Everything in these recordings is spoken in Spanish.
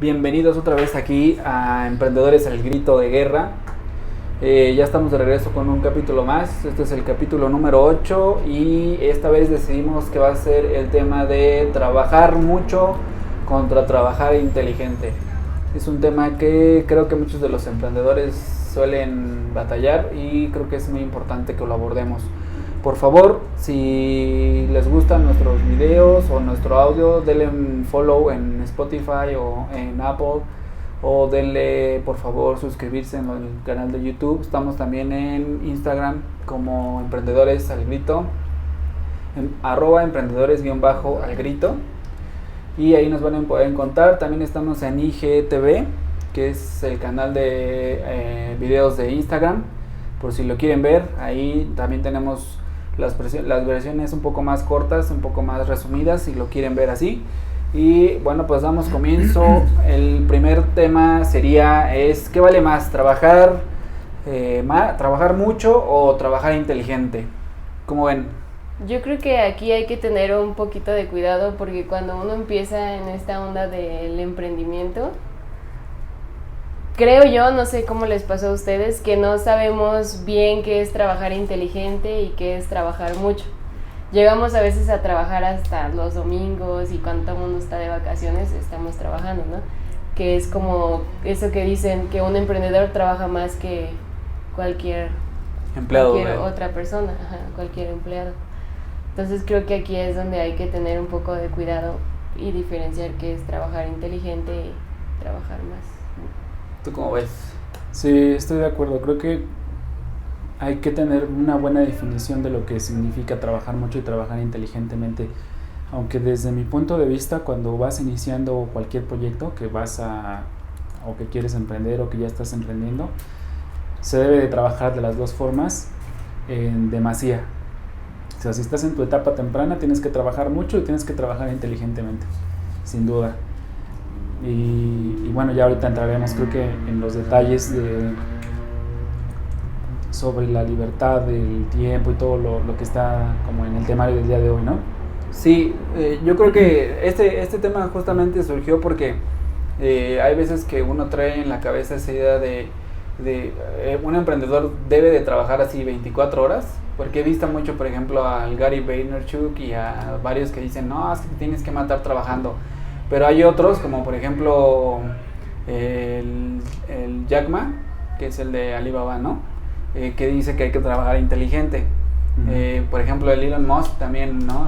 Bienvenidos otra vez aquí a Emprendedores al Grito de Guerra. Ya estamos de regreso con un capítulo más. Este es el capítulo número 8 y esta vez decidimos que va a ser el tema de trabajar mucho contra trabajar inteligente. Es un tema que creo que muchos de los emprendedores suelen batallar y creo que es muy importante que lo abordemos. Por favor, si les gustan nuestros videos o nuestro audio, denle un follow en Spotify o en Apple, o denle por favor suscribirse en el canal de YouTube. Estamos también en Instagram como Emprendedores al Grito, @emprendedores_al grito, y ahí nos van a poder encontrar. También estamos en IGTV, que es el canal de videos de Instagram, por si lo quieren ver. Ahí también tenemos las versiones un poco más cortas, un poco más resumidas, si lo quieren ver así. Y bueno, pues damos comienzo. El primer tema es ¿qué vale más? ¿Trabajar mucho o trabajar inteligente? ¿Cómo ven? Yo creo que aquí hay que tener un poquito de cuidado, porque cuando uno empieza en esta onda del emprendimiento, creo yo, no sé cómo les pasó a ustedes, que no sabemos bien qué es trabajar inteligente y qué es trabajar mucho. Llegamos a veces a trabajar hasta los domingos, y cuando todo el mundo está de vacaciones estamos trabajando, ¿no? Que es como eso que dicen, que un emprendedor trabaja más que cualquier otra persona, cualquier empleado. Entonces creo que aquí es donde hay que tener un poco de cuidado y diferenciar qué es trabajar inteligente y trabajar más. ¿Tú cómo ves? Sí, estoy de acuerdo. Creo que hay que tener una buena definición de lo que significa trabajar mucho y trabajar inteligentemente. Aunque desde mi punto de vista, cuando vas iniciando cualquier proyecto o que quieres emprender o que ya estás emprendiendo, se debe de trabajar de las dos formas en demasía. O sea, si estás en tu etapa temprana, tienes que trabajar mucho y tienes que trabajar inteligentemente, sin duda. Y bueno, ya ahorita entraremos, creo que en los detalles sobre la libertad del tiempo y todo lo que está como en el temario del día de hoy, ¿no? Sí, yo creo que este tema justamente surgió porque hay veces que uno trae en la cabeza esa idea de un emprendedor debe de trabajar así 24 horas, porque he visto mucho, por ejemplo, al Gary Vaynerchuk y a varios que dicen, no, es que te tienes que matar trabajando. Pero hay otros, como por ejemplo el Jack Ma, que es el de Alibaba, ¿no? Que dice que hay que trabajar inteligente. Uh-huh. Por ejemplo, el Elon Musk también, ¿no?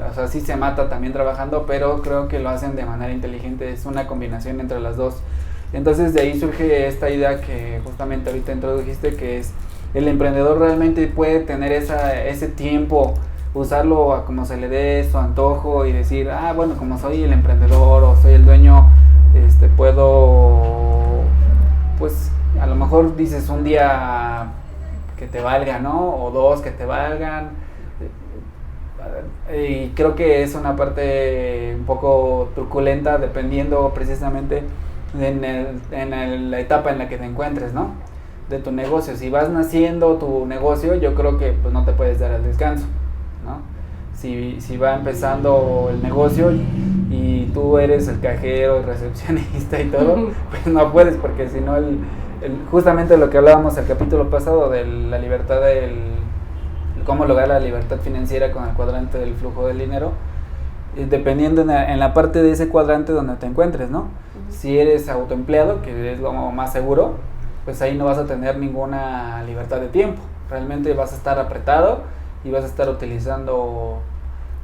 O sea, sí se mata también trabajando, pero creo que lo hacen de manera inteligente. Es una combinación entre las dos. Entonces de ahí surge esta idea que justamente ahorita introdujiste, que es el emprendedor realmente puede tener ese tiempo, usarlo a como se le dé su antojo y decir, bueno, como soy el emprendedor o soy el dueño, puedo, pues a lo mejor dices un día que te valga, ¿no? O dos que te valgan. Y creo que es una parte un poco truculenta dependiendo precisamente en la etapa en la que te encuentres, ¿no? De tu negocio. Si vas naciendo tu negocio, yo creo que pues no te puedes dar el descanso, ¿no? Si va empezando el negocio y tú eres el cajero, el recepcionista y todo, pues no puedes, porque si no justamente lo que hablábamos el capítulo pasado de la libertad, cómo lograr la libertad financiera con el cuadrante del flujo del dinero, dependiendo en la parte de ese cuadrante donde te encuentres, ¿no? Uh-huh. Si eres autoempleado, que es lo más seguro, pues ahí no vas a tener ninguna libertad de tiempo. Realmente vas a estar apretado y vas a estar utilizando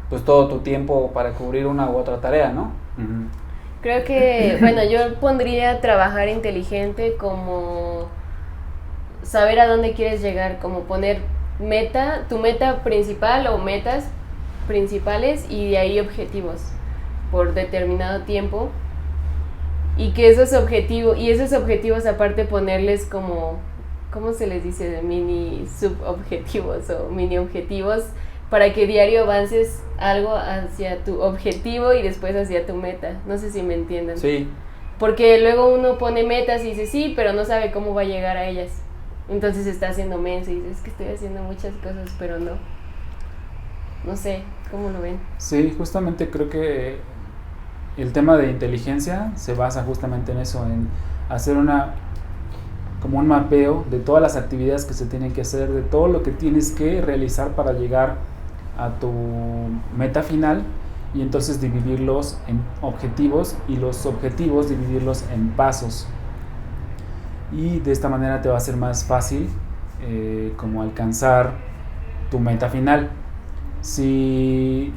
pues todo tu tiempo para cubrir una u otra tarea, ¿no? Uh-huh. Creo que, bueno, yo pondría trabajar inteligente como saber a dónde quieres llegar, como poner tu meta principal o metas principales, y de ahí objetivos por determinado tiempo, y que esos objetivos aparte ponerles como, ¿cómo se les dice? Mini subobjetivos o mini objetivos, para que diario avances algo hacia tu objetivo y después hacia tu meta. No sé si me entienden. Sí. Porque luego uno pone metas y dice sí, pero no sabe cómo va a llegar a ellas. Entonces está haciendo menso y dice, es que estoy haciendo muchas cosas, pero no sé, ¿cómo lo ven? Sí, justamente creo que el tema de inteligencia se basa justamente en eso, en hacer como un mapeo de todas las actividades que se tienen que hacer, de todo lo que tienes que realizar para llegar a tu meta final, y entonces dividirlos en objetivos y los objetivos dividirlos en pasos, y de esta manera te va a ser más fácil como alcanzar tu meta final. Y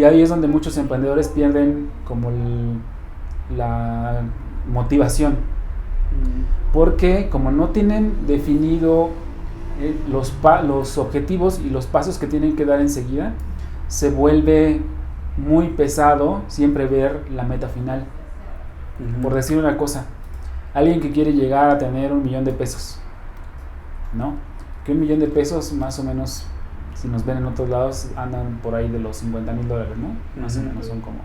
ahí es donde muchos emprendedores pierden como la motivación, porque como no tienen definido los objetivos y los pasos que tienen que dar enseguida, se vuelve muy pesado siempre ver la meta final. Por decir una cosa, alguien que quiere llegar a tener $1,000,000, ¿no? Que $1,000,000 más o menos, si nos ven en otros lados, andan por ahí de los $50,000, ¿no? Más o menos son como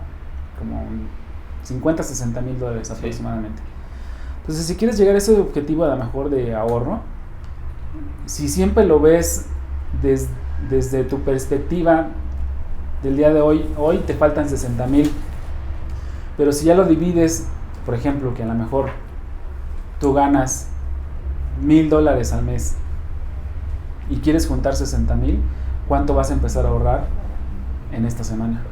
$50,000 a $60,000 aproximadamente. Entonces, si quieres llegar a ese objetivo a lo mejor de ahorro, si siempre lo ves desde tu perspectiva del día de hoy te faltan 60,000, pero si ya lo divides, por ejemplo, que a lo mejor tú ganas $1,000 al mes y quieres juntar 60,000, ¿cuánto vas a empezar a ahorrar en esta semana?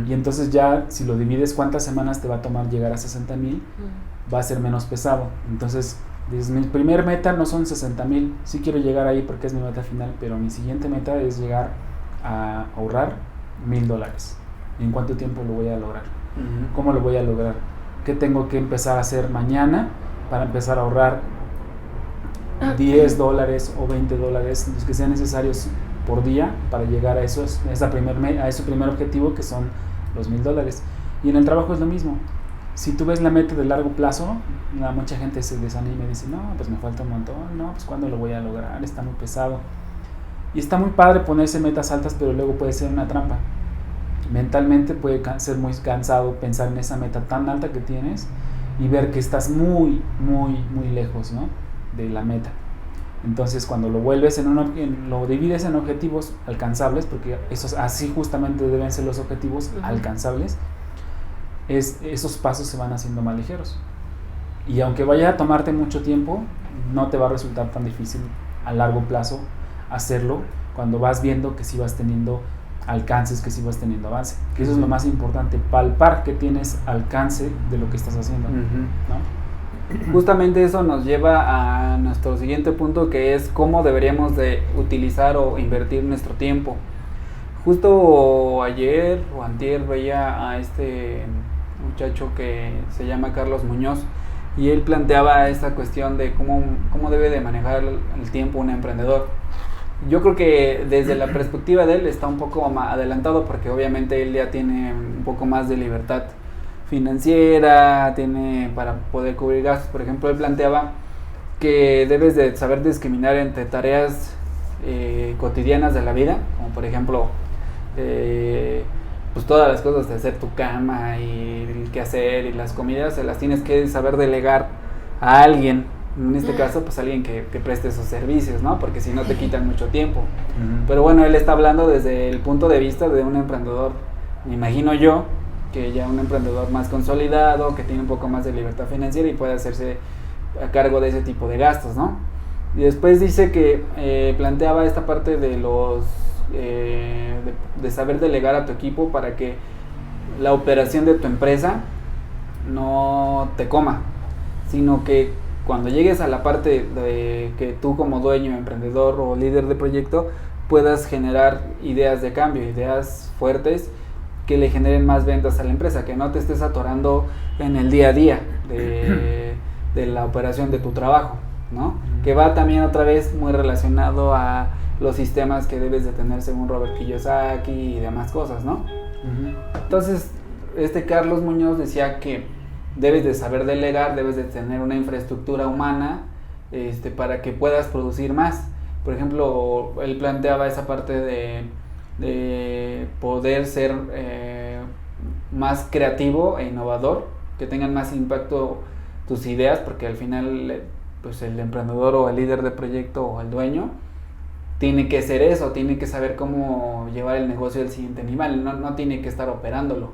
Y entonces ya si lo divides cuántas semanas te va a tomar llegar a 60,000, va a ser menos pesado. Entonces dices, mi primer meta no son 60,000, sí quiero llegar ahí porque es mi meta final, pero mi siguiente meta es llegar a ahorrar $1,000. ¿Y en cuánto tiempo lo voy a lograr? ¿Cómo lo voy a lograr? ¿Qué tengo que empezar a hacer mañana para empezar a ahorrar $10 o $20, los que sean necesarios por día para llegar a ese primer objetivo, que son los $1,000? Y en el trabajo es lo mismo. Si tú ves la meta de largo plazo, mucha gente se desanima y dice, no, pues me falta un montón, no, pues ¿cuándo lo voy a lograr? Está muy pesado. Y está muy padre ponerse metas altas, pero luego puede ser una trampa. Mentalmente puede ser muy cansado pensar en esa meta tan alta que tienes y ver que estás muy, muy, muy lejos, ¿no?, de la meta. Entonces, cuando lo vuelves lo divides en objetivos alcanzables, porque así justamente deben ser los objetivos alcanzables, esos pasos se van haciendo más ligeros. Y aunque vaya a tomarte mucho tiempo, no te va a resultar tan difícil a largo plazo hacerlo, cuando vas viendo que sí vas teniendo alcances, que sí vas teniendo avance. Que eso es lo más importante, palpar que tienes alcance de lo que estás haciendo, ¿no? Justamente eso nos lleva a nuestro siguiente punto, que es cómo deberíamos de utilizar o invertir nuestro tiempo. Justo ayer o antier veía a este muchacho que se llama Carlos Muñoz, y él planteaba esta cuestión de cómo debe de manejar el tiempo un emprendedor. Yo creo que desde la perspectiva de él está un poco adelantado, porque obviamente él ya tiene un poco más de libertad financiera, tiene para poder cubrir gastos. Por ejemplo, él planteaba que debes de saber discriminar entre tareas cotidianas de la vida, como por ejemplo pues todas las cosas de hacer tu cama y el qué hacer y las comidas, se las tienes que saber delegar a alguien. En este caso, pues alguien que preste esos servicios, ¿no? Porque si no te quitan mucho tiempo. Pero bueno, él está hablando desde el punto de vista de un emprendedor, me imagino yo, que ya un emprendedor más consolidado, que tiene un poco más de libertad financiera y puede hacerse a cargo de ese tipo de gastos, ¿no? Y después dice que planteaba esta parte de de saber delegar a tu equipo para que la operación de tu empresa no te coma, sino que cuando llegues a la parte de que tú como dueño, emprendedor o líder de proyecto puedas generar ideas de cambio, ideas fuertes que le generen más ventas a la empresa, que no te estés atorando en el día a día de la operación de tu trabajo, ¿no? Que va también otra vez muy relacionado a los sistemas que debes de tener según Robert Kiyosaki y demás cosas, ¿no? Entonces, Carlos Muñoz decía que debes de saber delegar, debes de tener una infraestructura humana para que puedas producir más. Por ejemplo, él planteaba esa parte de poder ser más creativo e innovador, que tengan más impacto tus ideas, porque al final pues el emprendedor o el líder de proyecto o el dueño tiene que ser eso, tiene que saber cómo llevar el negocio al siguiente nivel, no tiene que estar operándolo.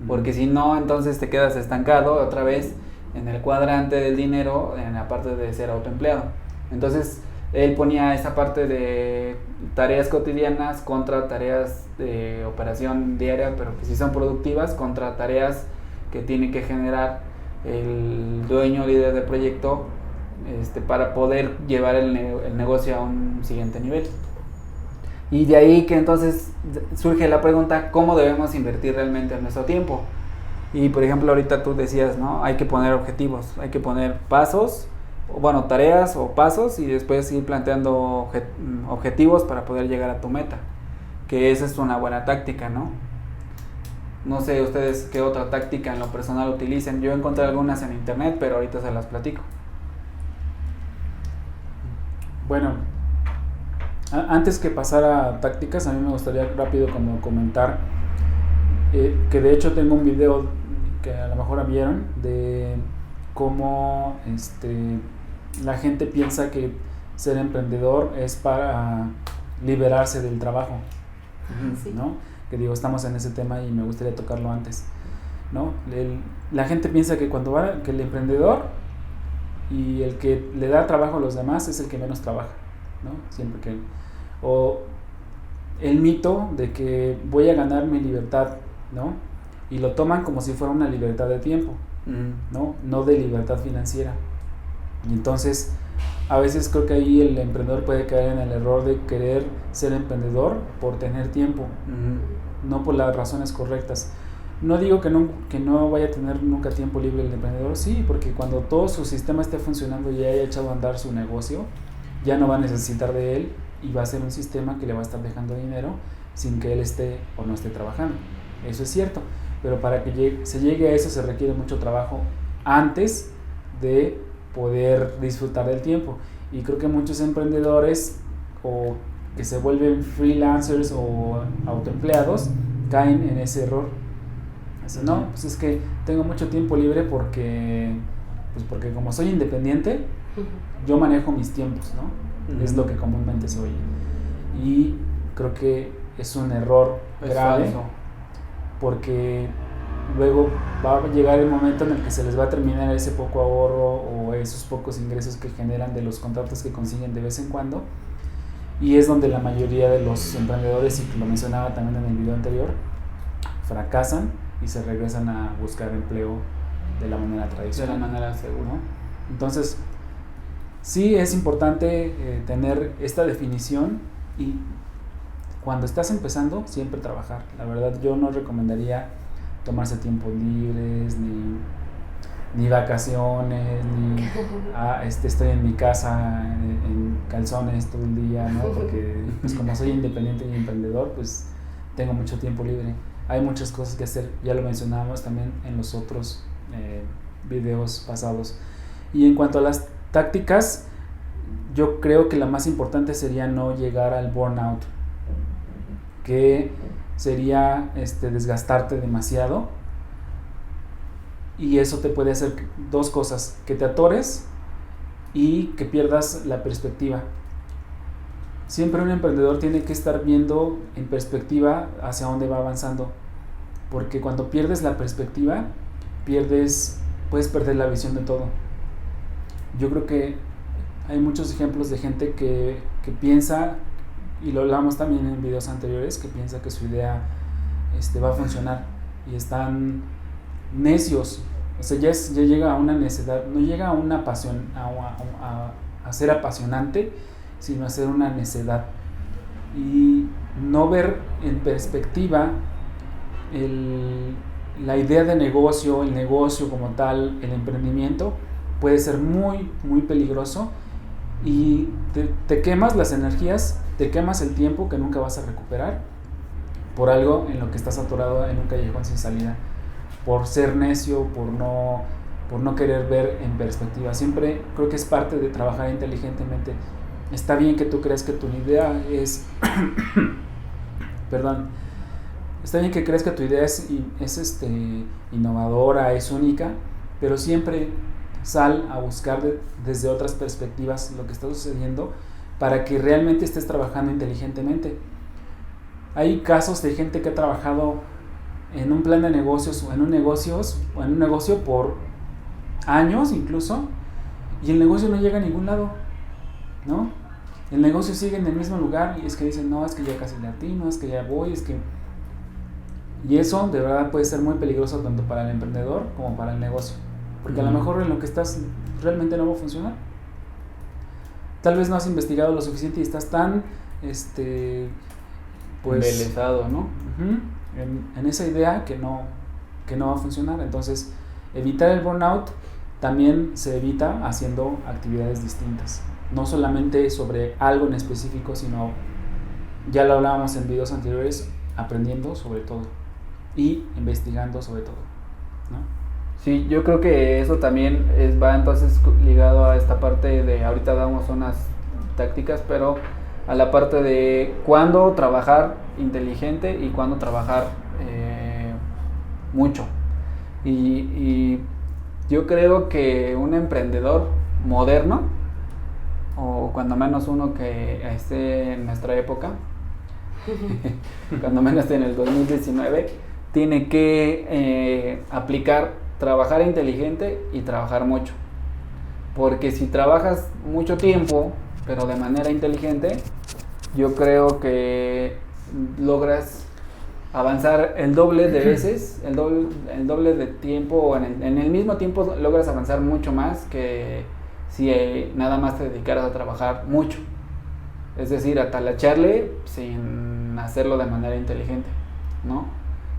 porque si no, entonces te quedas estancado otra vez en el cuadrante del dinero, en la parte de ser autoempleado. Entonces, él ponía esa parte de tareas cotidianas contra tareas de operación diaria, pero que sí son productivas, contra tareas que tiene que generar el dueño, líder del proyecto, para poder llevar el negocio a un siguiente nivel. Y de ahí que entonces surge la pregunta, ¿cómo debemos invertir realmente en nuestro tiempo? Y por ejemplo, ahorita tú decías, ¿no? Hay que poner objetivos, hay que poner pasos, bueno, tareas o pasos, y después ir planteando objetivos para poder llegar a tu meta, que esa es una buena táctica, ¿no? No sé ustedes qué otra táctica en lo personal utilicen. Yo encontré algunas en internet, pero ahorita se las platico. Bueno, antes que pasar a tácticas, a mí me gustaría rápido como comentar que de hecho tengo un video que a lo mejor vieron de cómo la gente piensa que ser emprendedor es para liberarse del trabajo, ¿no? Que digo, estamos en ese tema y me gustaría tocarlo antes, ¿no? La gente piensa que que el emprendedor y el que le da trabajo a los demás es el que menos trabaja, ¿no? Siempre que... O el mito de que voy a ganar mi libertad, ¿no? Y lo toman como si fuera una libertad de tiempo, ¿no? No de libertad financiera. Y entonces, a veces creo que ahí el emprendedor puede caer en el error de querer ser emprendedor por tener tiempo, no por las razones correctas. No digo que no vaya a tener nunca tiempo libre el emprendedor, sí, porque cuando todo su sistema esté funcionando y haya echado a andar su negocio, ya no va a necesitar de él y va a ser un sistema que le va a estar dejando dinero sin que él esté o no esté trabajando. Eso es cierto, pero para que se llegue a eso se requiere mucho trabajo antes de poder disfrutar del tiempo. Y creo que muchos emprendedores o que se vuelven freelancers o autoempleados caen en ese error. No, pues es que tengo mucho tiempo libre porque como soy independiente, yo manejo mis tiempos, ¿no? Es lo que comúnmente se oye. Y creo que es un error grave, porque luego va a llegar el momento en el que se les va a terminar ese poco ahorro o esos pocos ingresos que generan de los contratos que consiguen de vez en cuando, y es donde la mayoría de los emprendedores, y lo mencionaba también en el video anterior, fracasan y se regresan a buscar empleo de la manera tradicional. De la manera segura. ¿No? Entonces, sí es importante tener esta definición, y cuando estás empezando, siempre trabajar. La verdad, yo no recomendaría tomarse tiempos libres, ni vacaciones, ni estoy en mi casa en calzones todo el día, ¿no? Porque pues como soy independiente y emprendedor, pues tengo mucho tiempo libre. Hay muchas cosas que hacer, ya lo mencionábamos también en los otros videos pasados. Y en cuanto a las tácticas, yo creo que la más importante sería no llegar al burnout, que sería desgastarte demasiado, y eso te puede hacer dos cosas: que te atores y que pierdas la perspectiva. Siempre un emprendedor tiene que estar viendo en perspectiva hacia dónde va avanzando, porque cuando pierdes la perspectiva, puedes perder la visión de todo. Yo creo que hay muchos ejemplos de gente que piensa, y lo hablamos también en videos anteriores, que piensa que su idea va a funcionar, y están necios. O sea, ya llega a una necedad, no llega a una pasión, a ser apasionante, sino a ser una necedad, y no ver en perspectiva la idea de negocio, el negocio como tal, el emprendimiento puede ser muy, muy peligroso, y te quemas las energías, te quemas el tiempo que nunca vas a recuperar por algo en lo que estás atorado en un callejón sin salida, por ser necio, por no querer ver en perspectiva. Siempre creo que es parte de trabajar inteligentemente. Está bien que tú creas que tu idea es está bien que creas que tu idea es innovadora, es única, pero siempre sal a buscar desde otras perspectivas lo que está sucediendo para que realmente estés trabajando inteligentemente. Hay casos de gente que ha trabajado en un plan de negocios o en un negocio por años incluso, y el negocio no llega a ningún lado, ¿no? El negocio sigue en el mismo lugar y es que dicen, no, es que ya casi le atino, es que ya voy, es que... Y eso de verdad puede ser muy peligroso tanto para el emprendedor como para el negocio, porque a lo mejor en lo que estás realmente no va a funcionar. Tal vez no has investigado lo suficiente y estás tan pues embelesado, ¿no? En esa idea que no va a funcionar. Entonces, evitar el burnout también se evita haciendo actividades distintas, no solamente sobre algo en específico, sino, ya lo hablábamos en videos anteriores, aprendiendo sobre todo y investigando sobre todo, ¿no? Sí, yo creo que eso también va entonces ligado a esta parte de, ahorita damos unas tácticas, pero a la parte de cuándo trabajar inteligente y cuándo trabajar mucho. Y yo creo que un emprendedor moderno, o cuando menos uno que esté en nuestra época, cuando menos esté en el 2019, tiene que aplicar trabajar inteligente y trabajar mucho. Porque si trabajas mucho tiempo, pero de manera inteligente, yo creo que logras avanzar el doble de veces, el doble de tiempo, o en el mismo tiempo logras avanzar mucho más que si nada más te dedicaras a trabajar mucho. Es decir, a talacharle sin hacerlo de manera inteligente, ¿no?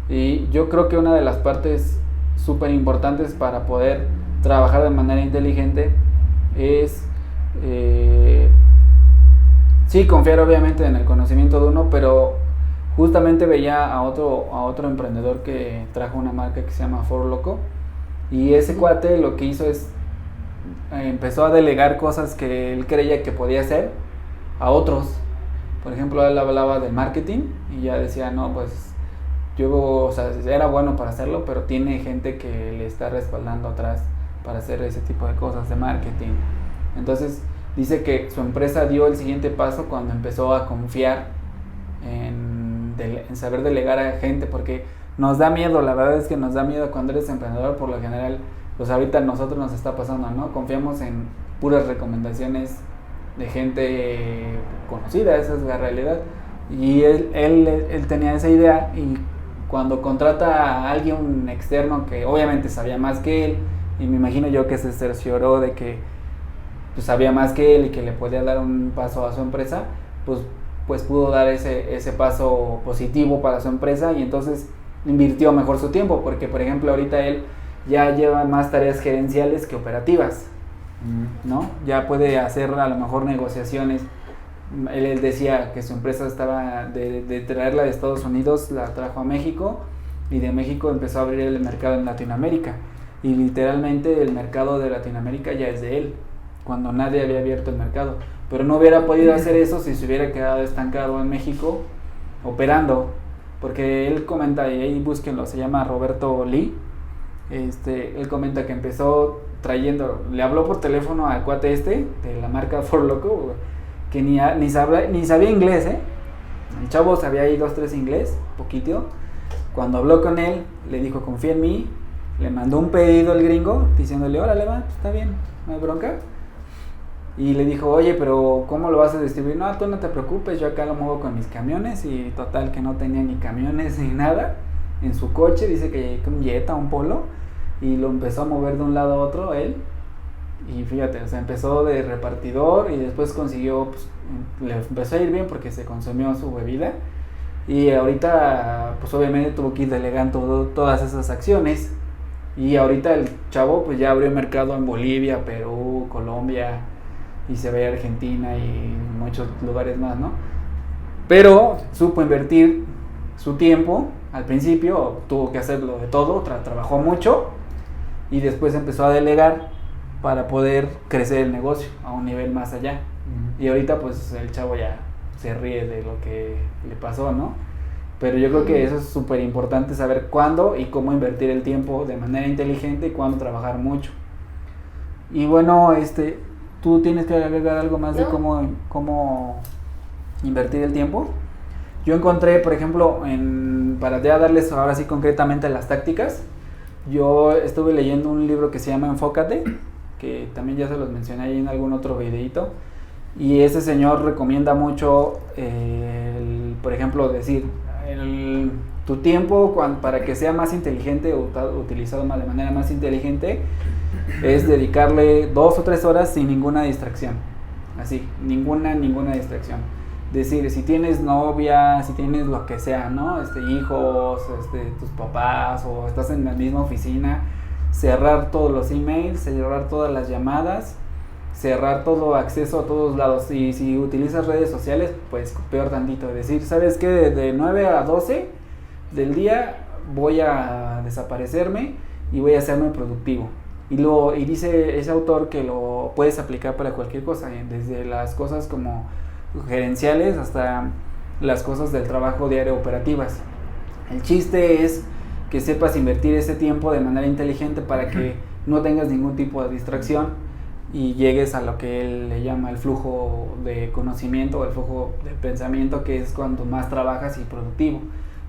Y yo creo que una de las partes súper importantes para poder trabajar de manera inteligente es sí, confiar obviamente en el conocimiento de uno, pero justamente veía a otro emprendedor que trajo una marca que se llama Foro Loco, y ese cuate lo que hizo es empezó a delegar cosas que él creía que podía hacer a otros. Por ejemplo, él hablaba del marketing y ya decía, no, pues yo, o sea, era bueno para hacerlo, pero tiene gente que le está respaldando atrás para hacer ese tipo de cosas de marketing. Entonces dice que su empresa dio el siguiente paso cuando empezó a confiar en saber delegar a gente, porque nos da miedo, la verdad es que nos da miedo cuando eres emprendedor. Por lo general, pues ahorita a nosotros nos está pasando, ¿no? Confiamos en puras recomendaciones de gente conocida, esa es la realidad. Y él tenía esa idea, y cuando contrata a alguien externo que obviamente sabía más que él, y me imagino yo que se cercioró de que pues, sabía más que él y que le podía dar un paso a su empresa, pues pudo dar ese paso positivo para su empresa, y entonces invirtió mejor su tiempo, porque por ejemplo ahorita él ya lleva más tareas gerenciales que operativas, ¿no? Ya puede hacer a lo mejor negociaciones. Él decía que su empresa estaba de traerla de Estados Unidos, la trajo a México, y de México empezó a abrir el mercado en Latinoamérica, y literalmente el mercado de Latinoamérica ya es de él, cuando nadie había abierto el mercado. Pero no hubiera podido hacer eso si se hubiera quedado estancado en México operando, porque él comenta, y ahí búsquenlo, se llama Roberto Lee. Él comenta que empezó le habló por teléfono al cuate de la marca Foro Loco, que ni sabía inglés, El chavo sabía ahí 2-3 inglés, poquito. Cuando habló con él, le dijo, confía en mí, le mandó un pedido al gringo, diciéndole, órale, va, está bien, no hay bronca. Y le dijo, oye, pero ¿cómo lo vas a distribuir? No, tú no te preocupes, yo acá lo muevo con mis camiones. Y total que no tenía ni camiones ni nada. En su coche, dice que un Jetta, un Polo, y lo empezó a mover de un lado a otro él. Y fíjate, o sea, empezó de repartidor y después consiguió, pues, le empezó a ir bien porque se consumió su bebida. Y ahorita, pues obviamente tuvo que ir delegando todas esas acciones. Y ahorita el chavo, pues ya abrió mercado en Bolivia, Perú, Colombia, y se ve Argentina y muchos lugares más, ¿no? Pero supo invertir su tiempo. Al principio tuvo que hacerlo de todo, trabajó mucho, y después empezó a delegar para poder crecer el negocio a un nivel más allá. Y ahorita pues el chavo ya se ríe de lo que le pasó, ¿no? Pero yo creo que eso es súper importante, saber cuándo y cómo invertir el tiempo de manera inteligente y cuándo trabajar mucho. Y bueno, ¿tú tienes que agregar algo más de cómo invertir el tiempo? Yo encontré, por ejemplo, para ya darles ahora sí concretamente las tácticas, yo estuve leyendo un libro que se llama Enfócate, que también ya se los mencioné ahí en algún otro videito, y ese señor recomienda mucho, por ejemplo, decir, tu tiempo para que sea más inteligente o utilizado de manera más inteligente, es dedicarle 2 o 3 horas sin ninguna distracción, así, ninguna distracción. Decir, si tienes novia, si tienes lo que sea, ¿no? Hijos, tus papás, o estás en la misma oficina, cerrar todos los emails, cerrar todas las llamadas, cerrar todo acceso a todos lados. Y si utilizas redes sociales, pues peor tantito. Decir, ¿sabes qué? De 9 a 12 del día voy a desaparecerme y voy a hacerme productivo. Y dice ese autor que lo puedes aplicar para cualquier cosa, desde las cosas como gerenciales hasta las cosas del trabajo diario operativas. El chiste es que sepas invertir ese tiempo de manera inteligente para que no tengas ningún tipo de distracción y llegues a lo que él le llama el flujo de conocimiento o el flujo de pensamiento, que es cuanto más trabajas y productivo.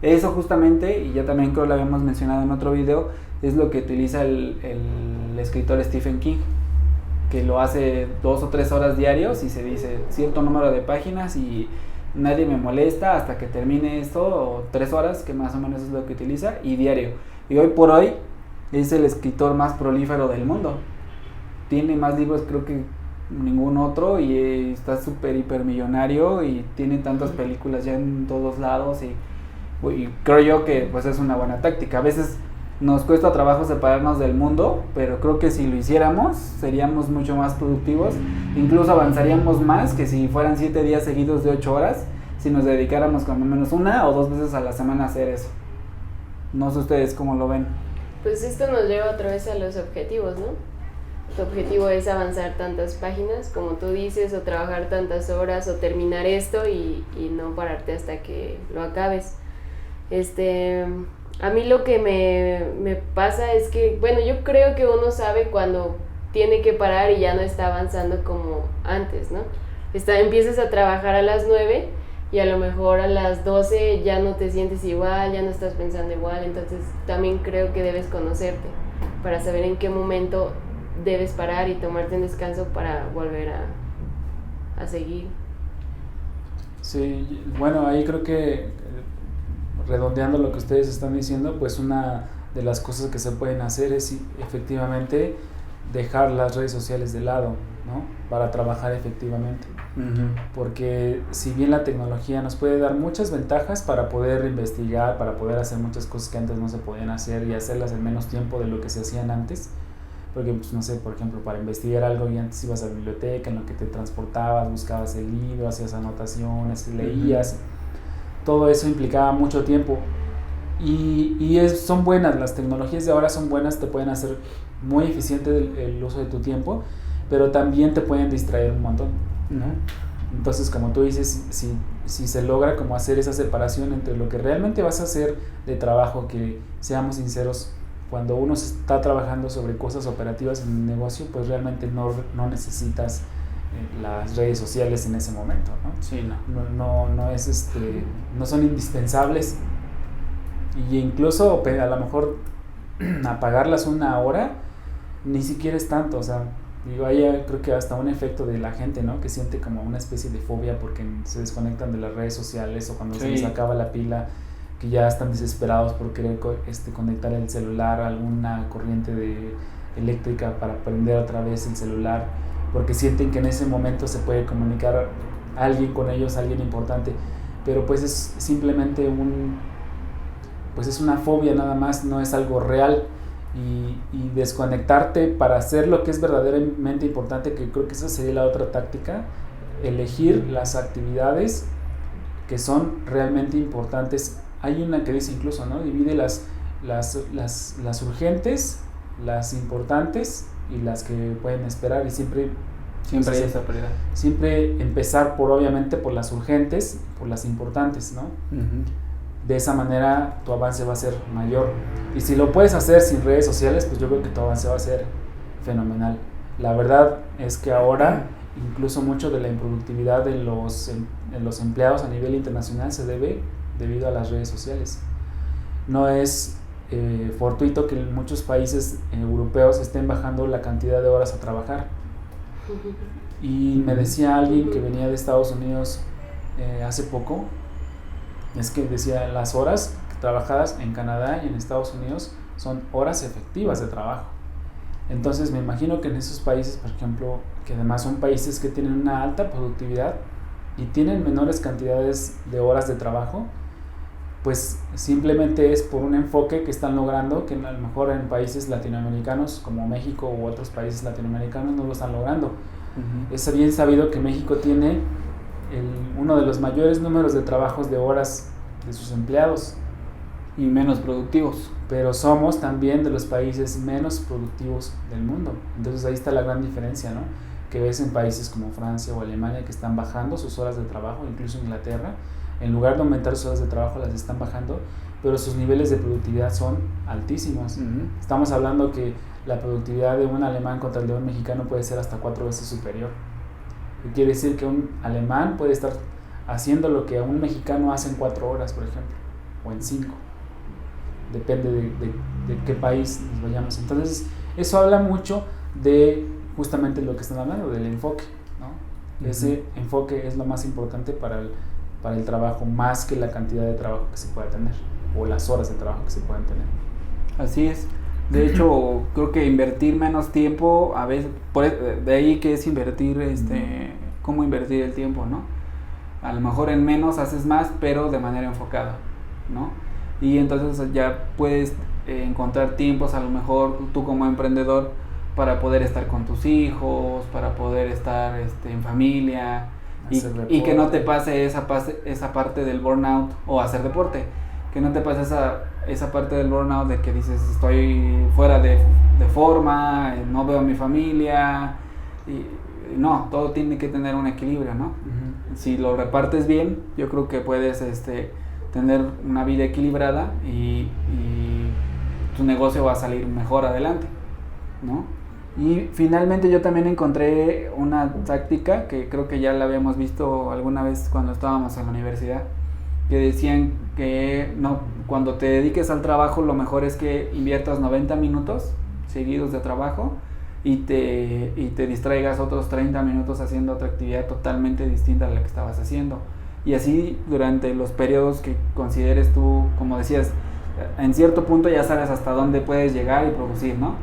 Eso justamente, y ya también creo lo habíamos mencionado en otro video, es lo que utiliza el escritor Stephen King, que lo hace 2 o 3 horas diarios y se dice cierto número de páginas y nadie me molesta hasta que termine esto, o 3 horas, que más o menos es lo que utiliza, y diario. Y hoy por hoy es el escritor más prolífero del mundo. Tiene más libros creo que ningún otro y está súper hipermillonario y tiene tantas películas ya en todos lados y creo yo que pues es una buena táctica. A veces nos cuesta trabajo separarnos del mundo, pero creo que si lo hiciéramos seríamos mucho más productivos, incluso avanzaríamos más que si fueran 7 días seguidos de 8 horas, si nos dedicáramos cuando menos 1 o 2 veces a la semana a hacer eso. No sé ustedes cómo lo ven. Pues esto nos lleva otra vez a los objetivos, ¿no? Tu objetivo es avanzar tantas páginas, como tú dices, o trabajar tantas horas, o terminar esto y no pararte hasta que lo acabes. A mí lo que me pasa es que, bueno, yo creo que uno sabe cuando tiene que parar y ya no está avanzando como antes, ¿no? Empiezas a trabajar a las 9 y a lo mejor a las 12 ya no te sientes igual, ya no estás pensando igual, entonces también creo que debes conocerte para saber en qué momento debes parar y tomarte un descanso para volver a seguir. Sí, bueno, ahí creo que redondeando lo que ustedes están diciendo, pues una de las cosas que se pueden hacer es efectivamente dejar las redes sociales de lado, ¿no? Para trabajar efectivamente. Porque si bien la tecnología nos puede dar muchas ventajas para poder investigar, para poder hacer muchas cosas que antes no se podían hacer y hacerlas en menos tiempo de lo que se hacían antes, porque pues, no sé, por ejemplo, para investigar algo y antes ibas a la biblioteca en lo que te transportabas, buscabas el libro, hacías anotaciones, leías, todo eso implicaba mucho tiempo y son buenas, las tecnologías de ahora son buenas, te pueden hacer muy eficiente el uso de tu tiempo, pero también te pueden distraer un montón, ¿no? Entonces, como tú dices, si se logra como hacer esa separación entre lo que realmente vas a hacer de trabajo, que seamos sinceros, cuando uno está trabajando sobre cosas operativas en un negocio, pues realmente no necesitas las redes sociales en ese momento, ¿no? Sí, no son indispensables, y incluso a lo mejor apagarlas 1 hora ni siquiera es tanto, o sea, digo, ahí creo que hasta un efecto de la gente, ¿no? Que siente como una especie de fobia porque se desconectan de las redes sociales, o cuando se les acaba la pila, que ya están desesperados por querer conectar el celular a alguna corriente eléctrica para prender otra vez el celular, porque sienten que en ese momento se puede comunicar alguien con ellos, alguien importante, pero pues es simplemente pues es una fobia nada más, no es algo real. Y desconectarte para hacer lo que es verdaderamente importante, que creo que esa sería la otra táctica, elegir las actividades que son realmente importantes. Hay una que dice incluso, ¿no? Divide las urgentes, las importantes y las que pueden esperar, y siempre hay esa prioridad. Siempre empezar obviamente por las urgentes, por las importantes, ¿no? De esa manera tu avance va a ser mayor, y si lo puedes hacer sin redes sociales, pues yo creo que tu avance va a ser fenomenal. La verdad es que ahora incluso mucho de la improductividad de los los empleados a nivel internacional se debe debido a las redes sociales. No es fortuito que en muchos países europeos estén bajando la cantidad de horas a trabajar. Y me decía alguien que venía de Estados Unidos hace poco, es que decía las horas trabajadas en Canadá y en Estados Unidos son horas efectivas de trabajo. Entonces me imagino que en esos países, por ejemplo, que además son países que tienen una alta productividad y tienen menores cantidades de horas de trabajo, pues simplemente es por un enfoque que están logrando, que a lo mejor en países latinoamericanos como México u otros países latinoamericanos no lo están logrando. Es bien sabido que México tiene uno de los mayores números de trabajos de horas de sus empleados. Y menos productivos. Pero somos también de los países menos productivos del mundo. Entonces ahí está la gran diferencia, ¿no? Que ves en países como Francia o Alemania que están bajando sus horas de trabajo, incluso Inglaterra, en lugar de aumentar sus horas de trabajo las están bajando, pero sus niveles de productividad son altísimos. Estamos hablando que la productividad de un alemán contra el de un mexicano puede ser hasta 4 veces superior. Quiere decir que un alemán puede estar haciendo lo que un mexicano hace en 4 horas, por ejemplo, o en 5. Depende de qué país nos vayamos. Entonces, eso habla mucho de justamente lo que están hablando, del enfoque, ¿no? Ese enfoque es lo más importante para el trabajo, más que la cantidad de trabajo que se pueda tener, o las horas de trabajo que se puedan tener. Así es. De hecho, creo que invertir menos tiempo, a veces, de ahí que es invertir, cómo invertir el tiempo, ¿no? A lo mejor en menos haces más, pero de manera enfocada, ¿no? Y entonces ya puedes encontrar tiempos, a lo mejor tú como emprendedor, para poder estar con tus hijos, para poder estar en familia, y que no te pase esa parte del burnout, o hacer deporte, que no te pase esa parte del burnout de que dices estoy fuera de forma, no veo a mi familia, y no, todo tiene que tener un equilibrio, ¿no? Si lo repartes bien, yo creo que puedes tener una vida equilibrada y tu negocio va a salir mejor adelante, ¿no? Y finalmente yo también encontré una táctica que creo que ya la habíamos visto alguna vez cuando estábamos en la universidad, que decían que no, cuando te dediques al trabajo lo mejor es que inviertas 90 minutos seguidos de trabajo y te distraigas otros 30 minutos haciendo otra actividad totalmente distinta a la que estabas haciendo. Y así durante los periodos que consideres tú, como decías, en cierto punto ya sabes hasta dónde puedes llegar y producir, ¿no?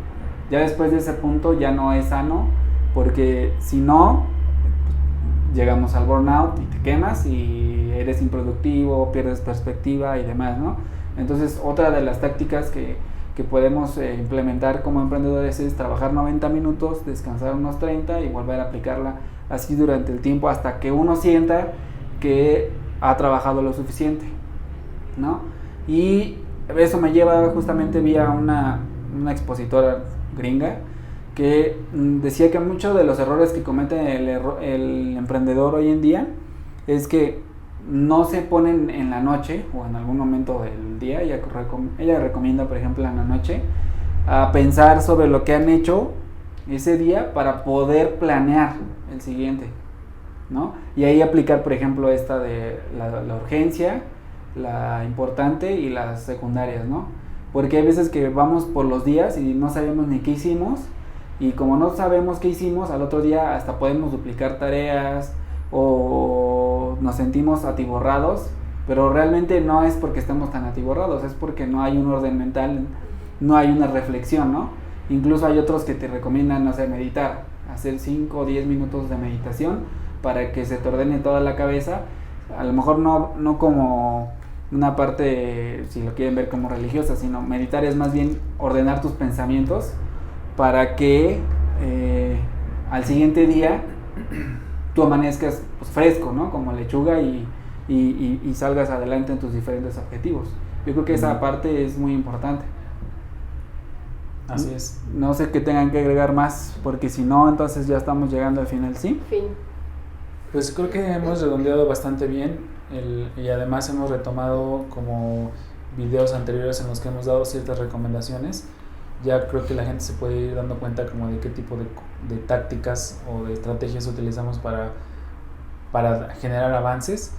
Ya después de ese punto ya no es sano, porque si no, llegamos al burnout y te quemas y eres improductivo, pierdes perspectiva y demás, ¿no? Entonces, otra de las tácticas que podemos implementar como emprendedores es trabajar 90 minutos, descansar unos 30 y volver a aplicarla así durante el tiempo hasta que uno sienta que ha trabajado lo suficiente, ¿no? Y eso me lleva justamente vía una expositora gringa que decía que muchos de los errores que comete el emprendedor hoy en día es que no se ponen en la noche o en algún momento del día. Ella recomienda, por ejemplo, en la noche a pensar sobre lo que han hecho ese día para poder planear el siguiente, ¿no? Y ahí aplicar, por ejemplo, esta de la urgencia, la importante y las secundarias, ¿no? Porque hay veces que vamos por los días y no sabemos ni qué hicimos, y como no sabemos qué hicimos, al otro día hasta podemos duplicar tareas o nos sentimos atiborrados, pero realmente no es porque estemos tan atiborrados, es porque no hay un orden mental, no hay una reflexión, ¿no? Incluso hay otros que te recomiendan, no sé, meditar, hacer 5 o 10 minutos de meditación para que se te ordene toda la cabeza, a lo mejor no como una parte, si lo quieren ver como religiosa, sino meditar es más bien ordenar tus pensamientos para que al siguiente día tú amanezcas pues, fresco, ¿no? Como lechuga y salgas adelante en tus diferentes objetivos. Yo creo que esa parte es muy importante. Así es. No sé qué tengan que agregar más, porque si no, entonces ya estamos llegando al final, ¿sí? Fin. Pues creo que hemos redondeado bastante bien y además hemos retomado como videos anteriores en los que hemos dado ciertas recomendaciones. Ya creo que la gente se puede ir dando cuenta como de qué tipo de tácticas o de estrategias utilizamos para para generar avances.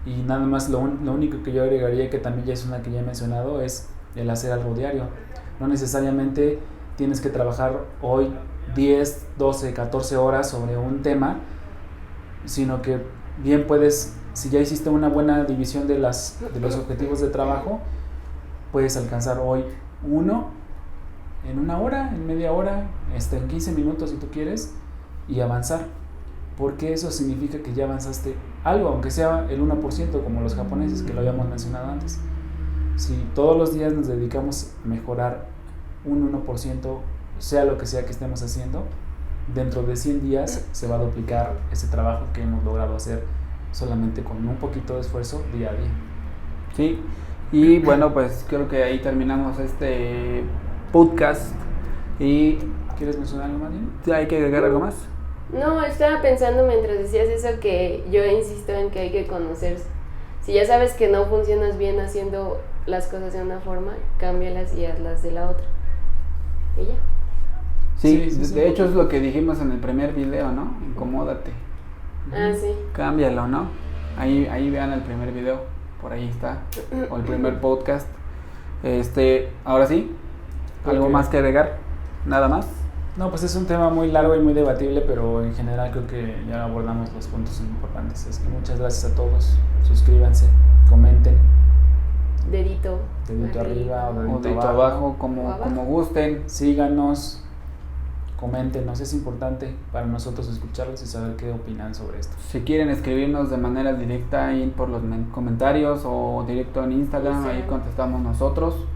Y nada más lo único que yo agregaría, que también ya es una que ya he mencionado, es el hacer algo diario. No necesariamente tienes que trabajar hoy 10, 12, 14 horas sobre un tema, sino que bien puedes, si ya hiciste una buena división de los objetivos de trabajo, puedes alcanzar hoy uno en una hora, en media hora, en 15 minutos si tú quieres, y avanzar, porque eso significa que ya avanzaste algo, aunque sea el 1%, como los japoneses, que lo habíamos mencionado antes. Si todos los días nos dedicamos a mejorar un 1%, sea lo que sea que estemos haciendo, dentro de 100 días se va a duplicar ese trabajo que hemos logrado hacer solamente con un poquito de esfuerzo día a día. Sí, y bueno, pues creo que ahí terminamos este podcast. Y ¿quieres mencionar algo más, Dini? ¿hay que agregar algo más? No, estaba pensando mientras decías eso que yo insisto en que hay que conocerse. Si ya sabes que no funcionas bien haciendo las cosas de una forma, cámbialas y hazlas de la otra. Y ya. Sí, de hecho es lo que dijimos en el primer video, ¿no? Incomódate. Ah, sí. Cámbialo, ¿no? Ahí vean el primer video, por ahí está, o el primer podcast. Ahora sí, ¿algo más que agregar? ¿Nada más? No, pues es un tema muy largo y muy debatible, pero en general creo que ya abordamos los puntos importantes. Es que muchas gracias a todos. Suscríbanse, comenten. Dedito arriba o dedito abajo, como gusten. Síganos, coméntenos, es importante para nosotros escucharlos y saber qué opinan sobre esto. Si quieren escribirnos de manera directa ahí por los comentarios o directo en Instagram, ahí contestamos nosotros.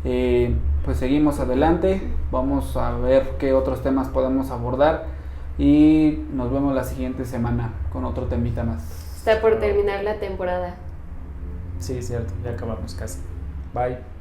Pues seguimos adelante, vamos a ver qué otros temas podemos abordar y nos vemos la siguiente semana con otro temita más. Está por terminar la temporada. Sí, cierto, ya acabamos casi. Bye.